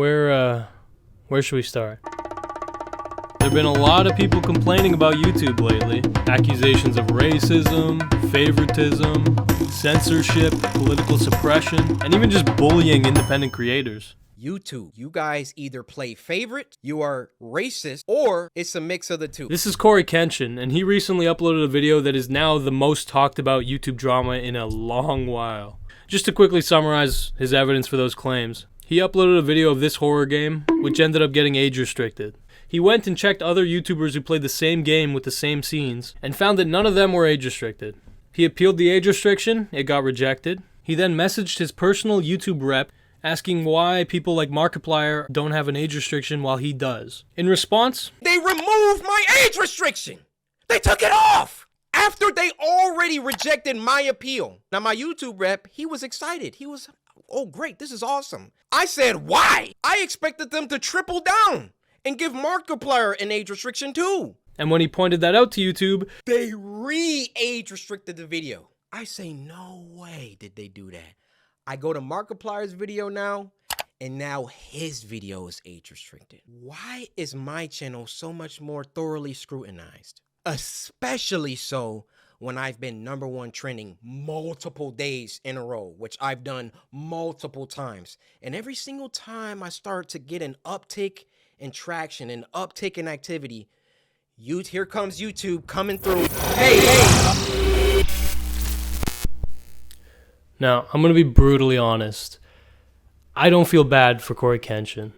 Where should we start? There have been a lot of people complaining about YouTube lately. Accusations of racism, favoritism, censorship, political suppression, and even just bullying independent creators. YouTube, you guys either play favorite, you are racist, or it's a mix of the two. This is Cory Kenshin, and he recently uploaded a video that is now the most talked about YouTube drama in a long while. Just to quickly summarize his evidence for those claims, he uploaded a video of this horror game, which ended up getting age restricted. He went and checked other YouTubers who played the same game with the same scenes, and found that none of them were age restricted. He appealed the age restriction, it got rejected. He then messaged his personal YouTube rep, asking why people like Markiplier don't have an age restriction while he does. In response, they removed my age restriction! They took it off! After they already rejected my appeal. Now my YouTube rep, he was excited. He was, oh great, this is awesome. I said, why? I expected them to triple down and give Markiplier an age restriction too. And when he pointed that out to YouTube, they re-age restricted the video. I say, no way did they do that. I go to Markiplier's video now, and now his video is age restricted. Why is my channel so much more thoroughly scrutinized? Especially so when I've been #1 trending multiple days in a row, which I've done multiple times. And every single time I start to get an uptick in traction, an uptick in activity, here comes YouTube coming through. Hey! Now, I'm gonna be brutally honest. I don't feel bad for Cory Kenshin.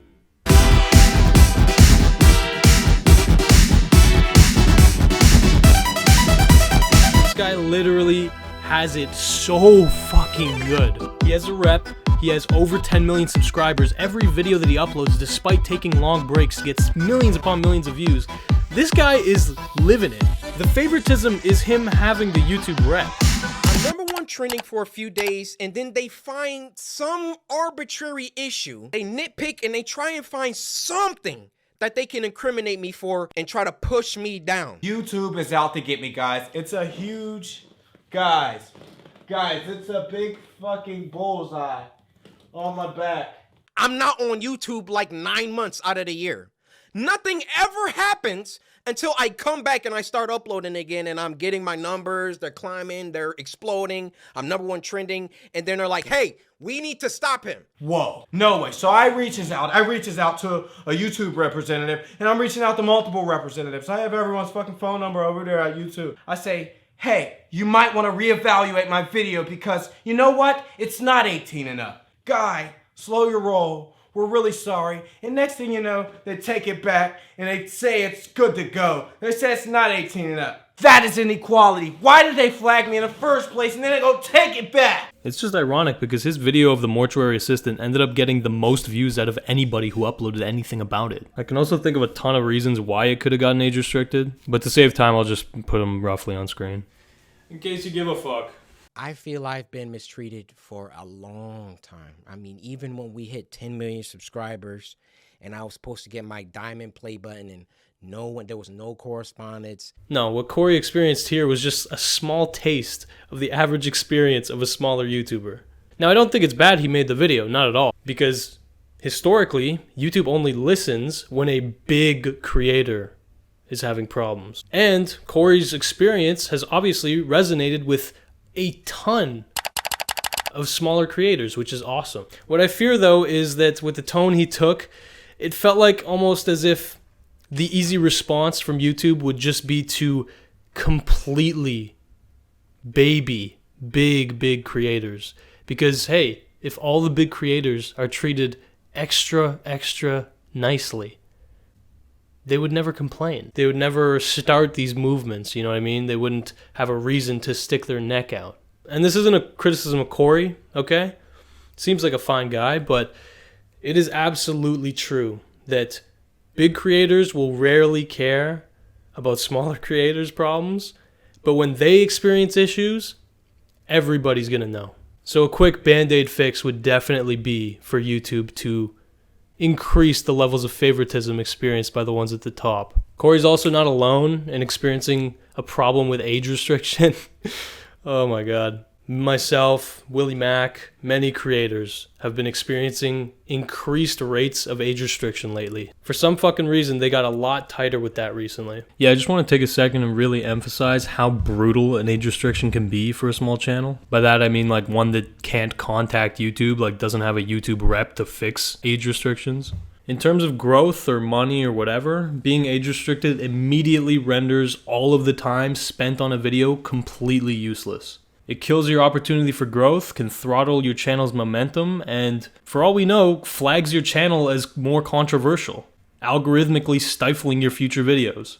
This guy literally has it so fucking good. He has a rep, he has over 10 million subscribers. Every video that he uploads, despite taking long breaks, gets millions upon millions of views. This guy is living it. The favoritism is him having the YouTube rep. I'm #1 trending for a few days, and then they find some arbitrary issue. They nitpick and they try and find something that they can incriminate me for and try to push me down. YouTube is out to get me, guys. It's a huge, guys, it's a big fucking bullseye on my back. I'm not on YouTube like 9 months out of the year. Nothing ever happens until I come back and I start uploading again, and I'm getting my numbers, they're climbing, they're exploding, I'm #1 trending, and then they're like, hey, we need to stop him. Whoa, no way. So I reaches out to a YouTube representative, and I'm reaching out to multiple representatives. I have everyone's fucking phone number over there at YouTube. I say, hey, you might want to reevaluate my video because you know what? It's not 18 and up. Guy, slow your roll. We're really sorry. And next thing you know, they take it back and they say it's good to go. They say it's not 18 and up. That is inequality. Why did they flag me in the first place and then they go take it back? It's just ironic because his video of the mortuary assistant ended up getting the most views out of anybody who uploaded anything about it. I can also think of a ton of reasons why it could have gotten age restricted, but to save time, I'll just put them roughly on screen. In case you give a fuck. I feel I've been mistreated for a long time. I mean, even when we hit 10 million subscribers and I was supposed to get my diamond play button and there was no correspondence. No, what Cory experienced here was just a small taste of the average experience of a smaller YouTuber. Now, I don't think it's bad he made the video, not at all, because historically, YouTube only listens when a big creator is having problems. And Cory's experience has obviously resonated with a ton of smaller creators, which is awesome. What I fear though is that with the tone he took, it felt like almost as if the easy response from YouTube would just be to completely baby big creators. Because hey, if all the big creators are treated extra nicely, they would never complain. They would never start these movements, you know what I mean? They wouldn't have a reason to stick their neck out. And this isn't a criticism of Cory, okay? Seems like a fine guy, but it is absolutely true that big creators will rarely care about smaller creators' problems, but when they experience issues, everybody's gonna know. So a quick band-aid fix would definitely be for YouTube to increase the levels of favoritism experienced by the ones at the top. Cory's also not alone in experiencing a problem with age restriction. Oh my god. Myself, Willie Mack, many creators have been experiencing increased rates of age restriction lately. For some fucking reason, they got a lot tighter with that recently. Yeah, I just want to take a second and really emphasize how brutal an age restriction can be for a small channel. By that, I mean like one that can't contact YouTube, like doesn't have a YouTube rep to fix age restrictions. In terms of growth or money or whatever, being age restricted immediately renders all of the time spent on a video completely useless. It kills your opportunity for growth, can throttle your channel's momentum, and for all we know, flags your channel as more controversial, algorithmically stifling your future videos.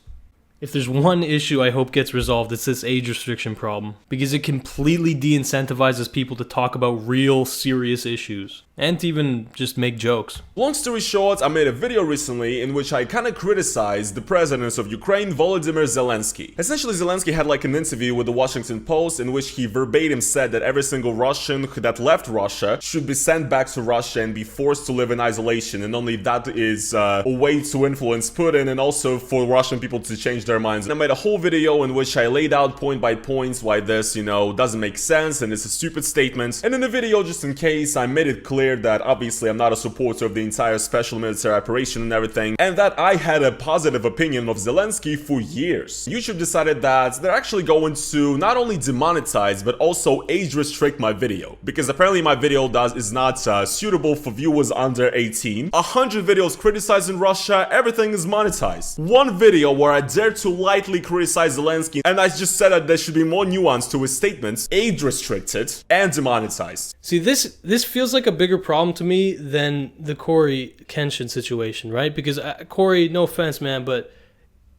If there's one issue I hope gets resolved, it's this age restriction problem, because it completely de-incentivizes people to talk about real, serious issues, and to even just make jokes. Long story short, I made a video recently in which I kinda criticized the president of Ukraine, Volodymyr Zelensky. Essentially, Zelensky had like an interview with the Washington Post in which he verbatim said that every single Russian that left Russia should be sent back to Russia and be forced to live in isolation, and only that is a way to influence Putin and also for Russian people to change their minds. And I made a whole video in which I laid out point by point why this, doesn't make sense and it's a stupid statement. And in the video, just in case, I made it clear that obviously I'm not a supporter of the entire special military operation and everything, and that I had a positive opinion of Zelensky for years. YouTube decided that they're actually going to not only demonetize but also age restrict my video, because apparently my video is not suitable for viewers under 18. 100 videos criticizing Russia, everything is monetized. One video where I dared to lightly criticize Zelensky and I just said that there should be more nuance to his statements, age restricted and demonetized. See, this feels like a bigger problem to me than the Cory Kenshin situation, right? Because Cory, no offense, man, but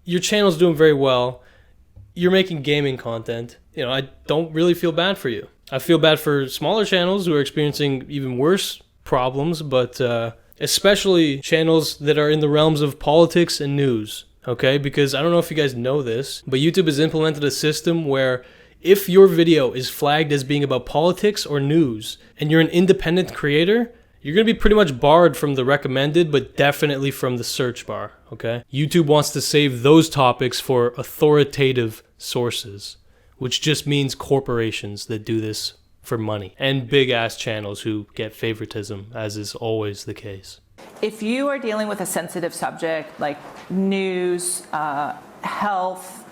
your channel's doing very well. You're making gaming content. I don't really feel bad for you. I feel bad for smaller channels who are experiencing even worse problems, but especially channels that are in the realms of politics and news. Okay, because I don't know if you guys know this, but YouTube has implemented a system where if your video is flagged as being about politics or news and you're an independent creator, you're going to be pretty much barred from the recommended, but definitely from the search bar, okay? YouTube wants to save those topics for authoritative sources, which just means corporations that do this for money, and big-ass channels who get favoritism, as is always the case. If you are dealing with a sensitive subject like news, health,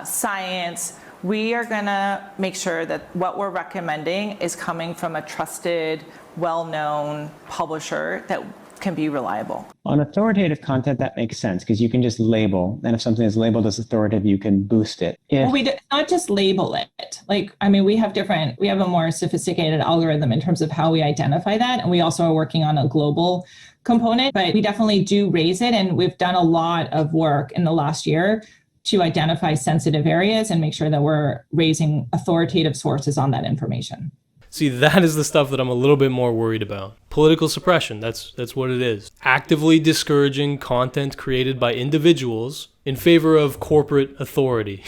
science, we are gonna make sure that what we're recommending is coming from a trusted, well-known publisher that can be reliable. On authoritative content, that makes sense because you can just label, and if something is labeled as authoritative, you can boost it. Well, not just label it. We have a more sophisticated algorithm in terms of how we identify that, and we also are working on a global component, but we definitely do raise it, and we've done a lot of work in the last year to identify sensitive areas and make sure that we're raising authoritative sources on that information. See, that is the stuff that I'm a little bit more worried about. Political suppression, that's what it is. Actively discouraging content created by individuals in favor of corporate authority.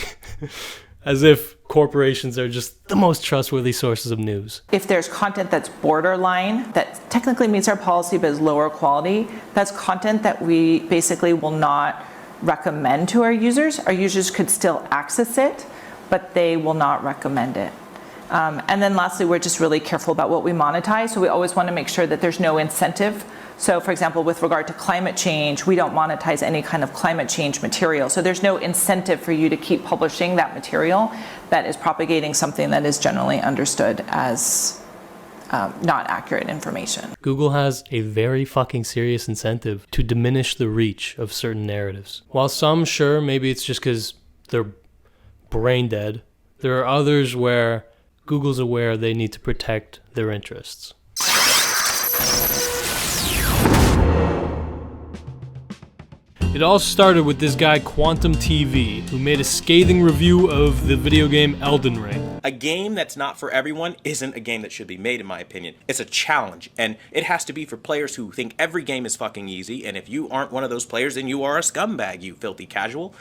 As if corporations are just the most trustworthy sources of news. If there's content that's borderline, that technically meets our policy but is lower quality, that's content that we basically will not recommend to our users. Our users could still access it, but they will not recommend it. And then lastly, we're just really careful about what we monetize. So we always want to make sure that there's no incentive. So for example, with regard to climate change, we don't monetize any kind of climate change material. So there's no incentive for you to keep publishing that material that is propagating something that is generally understood as not accurate information. Google has a very fucking serious incentive to diminish the reach of certain narratives. While some, sure, maybe it's just because they're brain dead, there are others where Google's aware they need to protect their interests. It all started with this guy quantumtv, who made a scathing review of the video game Elden Ring. A game that's not for everyone isn't a game that should be made, in my opinion. It's a challenge, and it has to be for players who think every game is fucking easy, and if you aren't one of those players, then you are a scumbag, you filthy casual.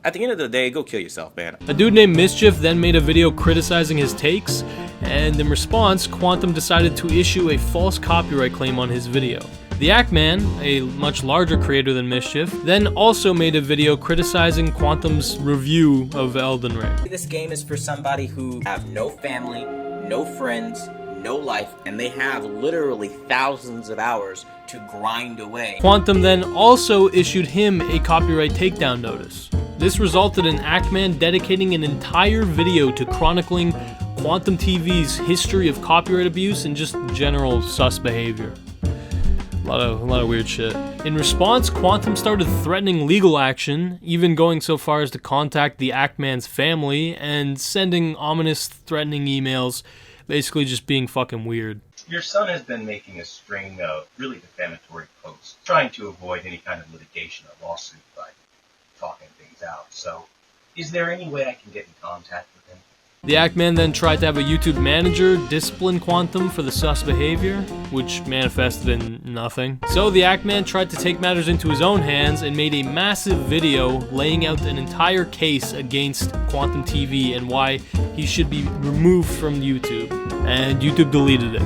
At the end of the day, go kill yourself, man. A dude named Mischief then made a video criticizing his takes, and in response, Quantum decided to issue a false copyright claim on his video. The Ackman, a much larger creator than Mischief, then also made a video criticizing Quantum's review of Elden Ring. This game is for somebody who have no family, no friends, no life, and they have literally thousands of hours to grind away. Quantum then also issued him a copyright takedown notice. This resulted in Ackman dedicating an entire video to chronicling Quantum TV's history of copyright abuse and just general sus behavior. A lot of weird shit. In response, Quantum started threatening legal action, even going so far as to contact the Ackman's family and sending ominous, threatening emails, basically just being fucking weird. Your son has been making a string of really defamatory posts, trying to avoid any kind of litigation or lawsuit by talking things out. So, is there any way I can get in contact with him? The Ackman then tried to have a YouTube manager discipline Quantum for the sus behavior, which manifested in nothing. So the Ackman tried to take matters into his own hands and made a massive video laying out an entire case against Quantum TV and why he should be removed from YouTube. And YouTube deleted it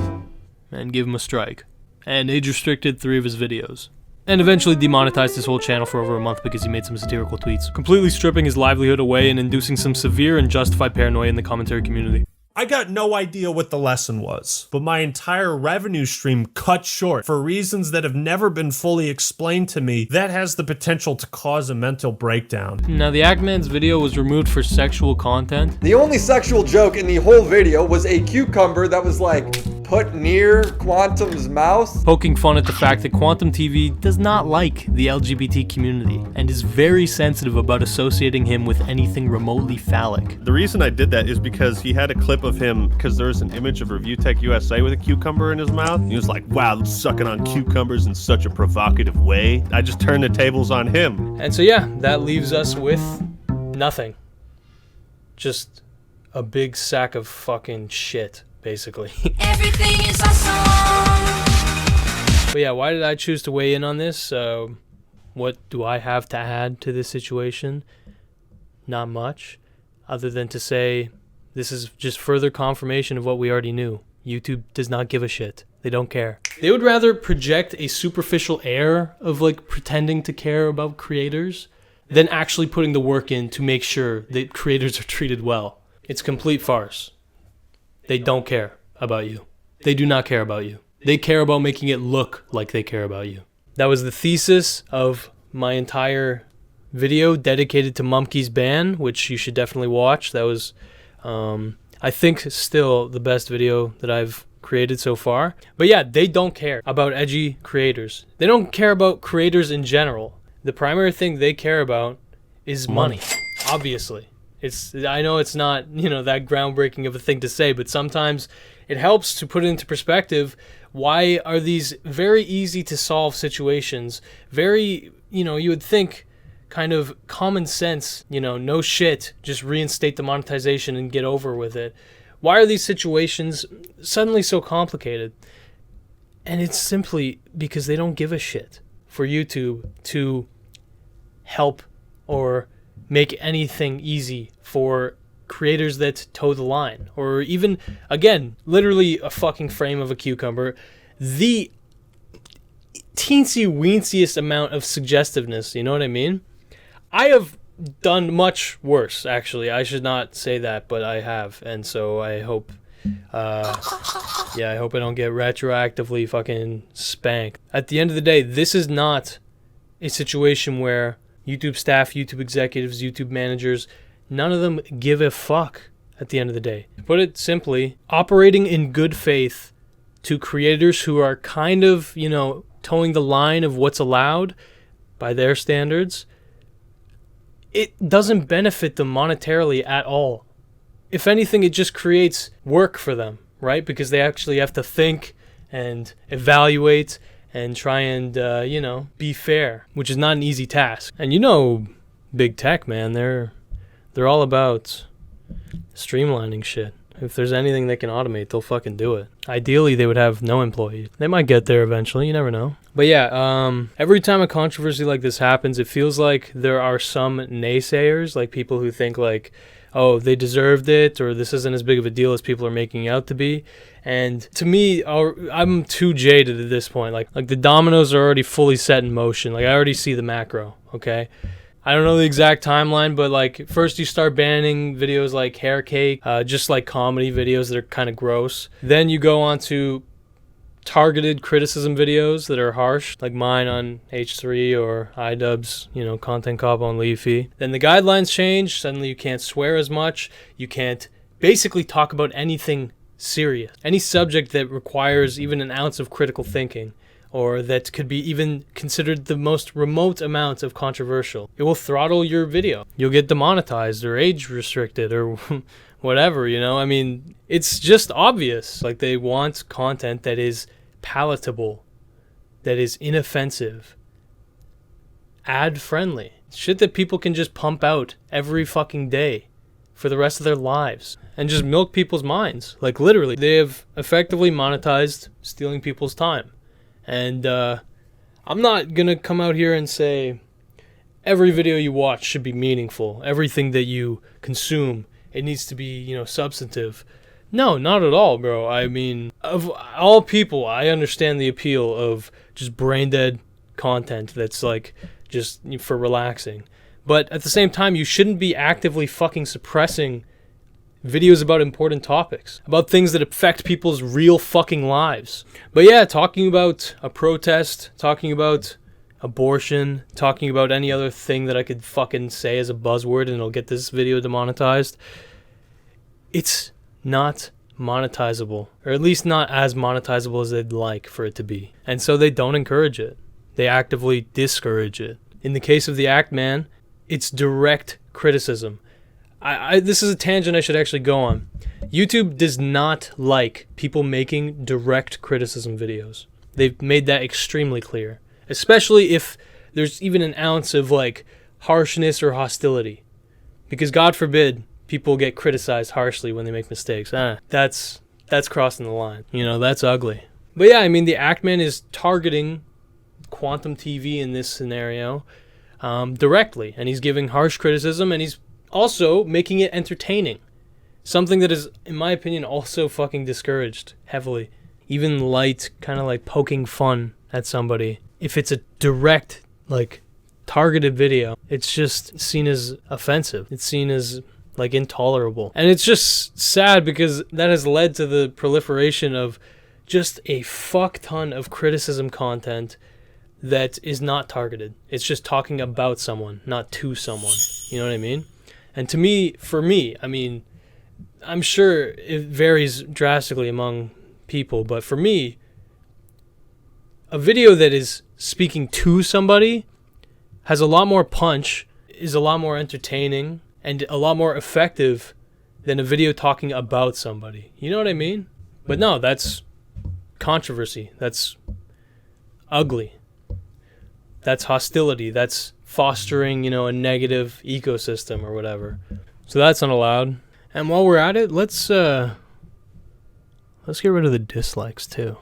and gave him a strike. And age restricted 3 of his videos. And eventually demonetized his whole channel for over a month because he made some satirical tweets, completely stripping his livelihood away and inducing some severe and justified paranoia in the commentary community. I got no idea what the lesson was, but my entire revenue stream cut short for reasons that have never been fully explained to me. That has the potential to cause a mental breakdown. Now, the Ackman's video was removed for sexual content. The only sexual joke in the whole video was a cucumber that was like put near Quantum's mouth, poking fun at the fact that Quantum TV does not like the LGBT community and is very sensitive about associating him with anything remotely phallic. The reason I did that is because he had a clip of him, because there's an image of Review Tech USA with a cucumber in his mouth. He was like, wow, sucking on cucumbers in such a provocative way. I just turned the tables on him. And so yeah, that leaves us with nothing. Just a big sack of fucking shit, basically. Everything is awesome. But yeah, why did I choose to weigh in on this? What do I have to add to this situation? Not much, other than to say this is just further confirmation of what we already knew. YouTube does not give a shit. They don't care. They would rather project a superficial air of like pretending to care about creators than actually putting the work in to make sure that creators are treated well. It's complete farce. They don't care about you. They do not care about you. They care about making it look like they care about you. That was the thesis of my entire video dedicated to Mumkey's ban, which you should definitely watch. That was, I think, still the best video that I've created so far. But yeah, they don't care about edgy creators. They don't care about creators in general. The primary thing they care about is money, obviously. I know it's not, that groundbreaking of a thing to say, but sometimes it helps to put it into perspective. Why are these very easy to solve situations, very, you would think kind of common sense, no shit, just reinstate the monetization and get over with it. Why are these situations suddenly so complicated? And it's simply because they don't give a shit for YouTube to help or make anything easy for creators that toe the line, or even, again, literally a fucking frame of a cucumber, the teensy weensiest amount of suggestiveness, you know what I mean? I have done much worse, actually. I should not say that, but I have, and so I hope, I hope I don't get retroactively fucking spanked. At the end of the day, this is not a situation where YouTube staff, YouTube executives, YouTube managers, none of them give a fuck at the end of the day. Put it simply, operating in good faith to creators who are kind of, towing the line of what's allowed by their standards, it doesn't benefit them monetarily at all. If anything, it just creates work for them, right? Because they actually have to think and evaluate and try and, be fair, which is not an easy task. And big tech, man, they're all about streamlining shit. If there's anything they can automate, they'll fucking do it. Ideally, they would have no employees. They might get there eventually, you never know. But yeah, every time a controversy like this happens, it feels like there are some naysayers, like people who think like, oh, they deserved it, or this isn't as big of a deal as people are making it out to be. And to me, I'm too jaded at this point. Like the dominoes are already fully set in motion. Like I already see the macro, okay? I don't know the exact timeline, but like first you start banning videos like hair cake, just like comedy videos that are kind of gross. Then you go on to targeted criticism videos that are harsh, like mine on H3 or iDubbbz, Content Cop on Leafy. Then the guidelines change. Suddenly you can't swear as much. You can't basically talk about anything serious. Any subject that requires even an ounce of critical thinking, or that could be even considered the most remote amount of controversial. It will throttle your video. You'll get demonetized or age restricted or whatever, I mean, it's just obvious. Like, they want content that is palatable, that is inoffensive, ad-friendly. Shit that people can just pump out every fucking day for the rest of their lives and just milk people's minds. Like, literally, they have effectively monetized stealing people's time. And I'm not gonna come out here and say every video you watch should be meaningful. Everything that you consume, it needs to be, substantive. No, not at all, bro. I mean, of all people, I understand the appeal of just brain dead content that's like just for relaxing. But at the same time, you shouldn't be actively fucking suppressing videos about important topics, about things that affect people's real fucking lives. But yeah, talking about a protest, talking about abortion, talking about any other thing that I could fucking say as a buzzword and it'll get this video demonetized, it's not monetizable, or at least not as monetizable as they'd like for it to be. And so they don't encourage it. They actively discourage it. In the case of the Act Man, it's direct criticism. This is a tangent I should actually go on. YouTube does not like people making direct criticism videos. They've made that extremely clear, especially if there's even an ounce of like harshness or hostility. Because God forbid people get criticized harshly when they make mistakes. That's crossing the line. That's ugly. But yeah, I mean, the Act Man is targeting quantumtv in this scenario directly, and he's giving harsh criticism, and he's also making it entertaining. Something that is, in my opinion, also fucking discouraged heavily. Even light, kind of like poking fun at somebody. If it's a direct, like, targeted video, it's just seen as offensive. It's seen as, like, intolerable. And it's just sad because that has led to the proliferation of just a fuck ton of criticism content that is not targeted. It's just talking about someone, not to someone. You know what I mean? And for me, I mean, I'm sure it varies drastically among people, but for me, a video that is speaking to somebody has a lot more punch, is a lot more entertaining, and a lot more effective than a video talking about somebody. You know what I mean? But no, that's controversy. That's ugly. That's hostility. That's fostering, a negative ecosystem or whatever. So that's not allowed. And while we're at it, let's get rid of the dislikes too.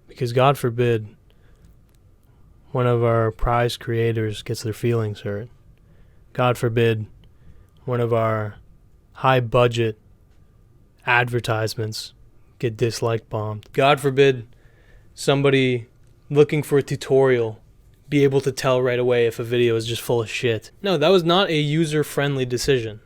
Because God forbid one of our prize creators gets their feelings hurt. God forbid one of our high budget advertisements get dislike bombed. God forbid somebody looking for a tutorial be able to tell right away if a video is just full of shit. No, that was not a user-friendly decision.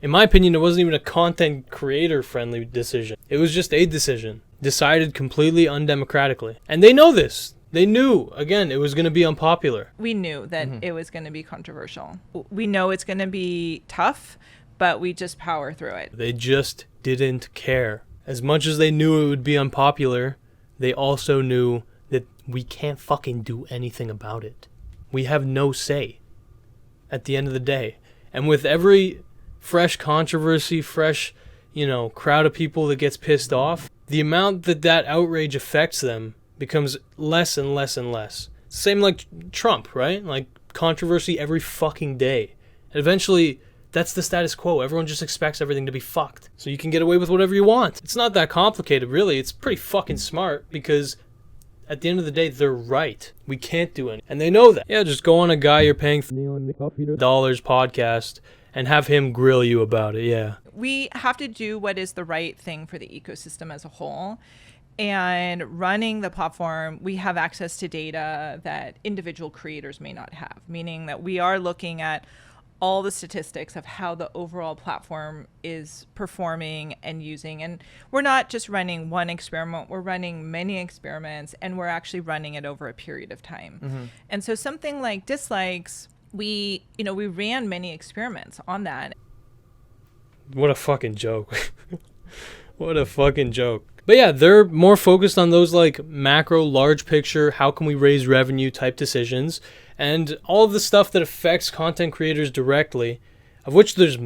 In my opinion, it wasn't even a content creator-friendly decision. It was just a decision, decided completely undemocratically. And they know this. They knew, again, it was going to be unpopular. We knew that it was going to be controversial. We know it's going to be tough, but we just power through it. They just didn't care. As much as they knew it would be unpopular, they also knew that we can't fucking do anything about it. We have no say at the end of the day. And with every fresh controversy, fresh, crowd of people that gets pissed off, the amount that outrage affects them becomes less and less and less. Same like Trump, right? Like controversy every fucking day. And eventually, that's the status quo. Everyone just expects everything to be fucked. So you can get away with whatever you want. It's not that complicated, really. It's pretty fucking smart because at the end of the day, they're right. We can't do anything. And they know that. Yeah, just go on a guy you're paying $dollars podcast and have him grill you about it, yeah. We have to do what is the right thing for the ecosystem as a whole. And running the platform, we have access to data that individual creators may not have, meaning that we are looking at all the statistics of how the overall platform is performing and using. And we're not just running one experiment, we're running many experiments, and we're actually running it over a period of time. And so something like dislikes, we ran many experiments on that. What a fucking joke. What a fucking joke. But yeah, they're more focused on those like macro, large picture, how can we raise revenue type decisions, and all of the stuff that affects content creators directly, of which there's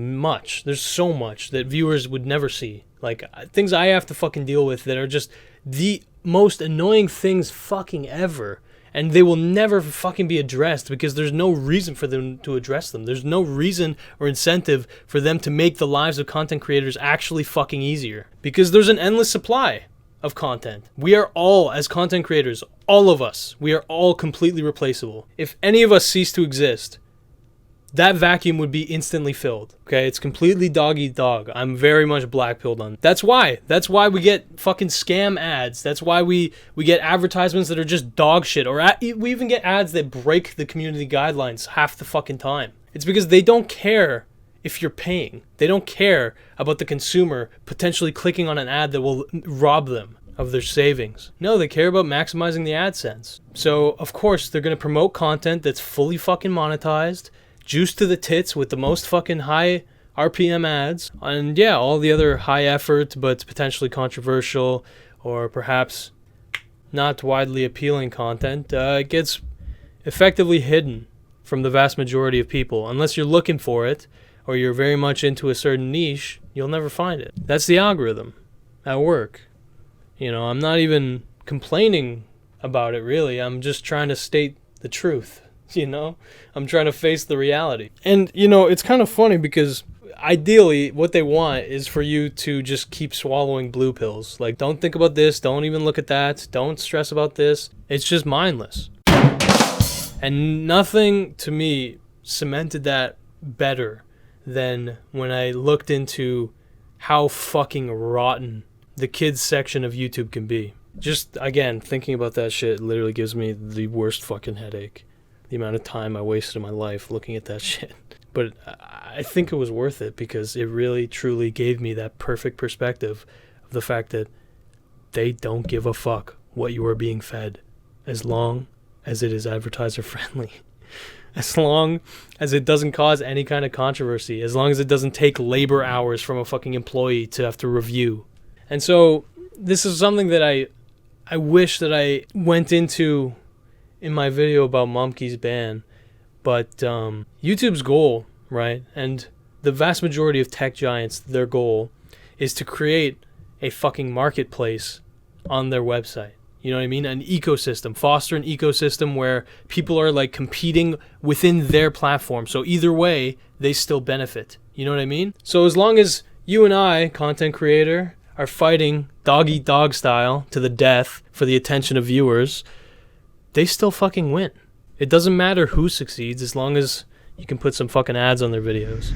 so much that viewers would never see. Like things I have to fucking deal with that are just the most annoying things fucking ever. And they will never fucking be addressed because there's no reason for them to address them. There's no reason or incentive for them to make the lives of content creators actually fucking easier. Because there's an endless supply of content. We are all, as content creators, all of us, we are all completely replaceable. If any of us cease to exist, that vacuum would be instantly filled. Okay, it's completely dog eat dog. I'm very much black-pilled on. That's why we get fucking scam ads. That's why we get advertisements that are just dog shit. Or we even get ads that break the community guidelines half the fucking time. It's because they don't care if you're paying. They don't care about the consumer potentially clicking on an ad that will rob them of their savings. No, they care about maximizing the AdSense. So, of course, they're going to promote content that's fully fucking monetized, juice to the tits with the most fucking high RPM ads, and yeah, all the other high effort but potentially controversial or perhaps not widely appealing content gets effectively hidden from the vast majority of people. Unless you're looking for it or you're very much into a certain niche, you'll never find it. That's the algorithm at work. You know, I'm not even complaining about it really. I'm just trying to state the truth. You know, I'm trying to face the reality. And, you know, it's kind of funny because ideally what they want is for you to just keep swallowing blue pills. Like, don't think about this. Don't even look at that. Don't stress about this. It's just mindless. And nothing to me cemented that better than when I looked into how fucking rotten the kids section of YouTube can be. Just, again, thinking about that shit literally gives me the worst fucking headache. The amount of time I wasted in my life looking at that shit. But I think it was worth it because it really, truly gave me that perfect perspective of the fact that they don't give a fuck what you are being fed as long as it is advertiser friendly. As long as it doesn't cause any kind of controversy. As long as it doesn't take labor hours from a fucking employee to have to review. And so this is something that I wish that I went into in my video about Mumkey's ban, but YouTube's goal, right, and the vast majority of tech giants, their goal is to create a fucking marketplace on their website. You know what I mean? An ecosystem, foster an ecosystem where people are like competing within their platform. So either way, they still benefit. You know what I mean? So as long as you and I, content creator, are fighting dog eat dog style to the death for the attention of viewers, they still fucking win. It doesn't matter who succeeds as long as you can put some fucking ads on their videos.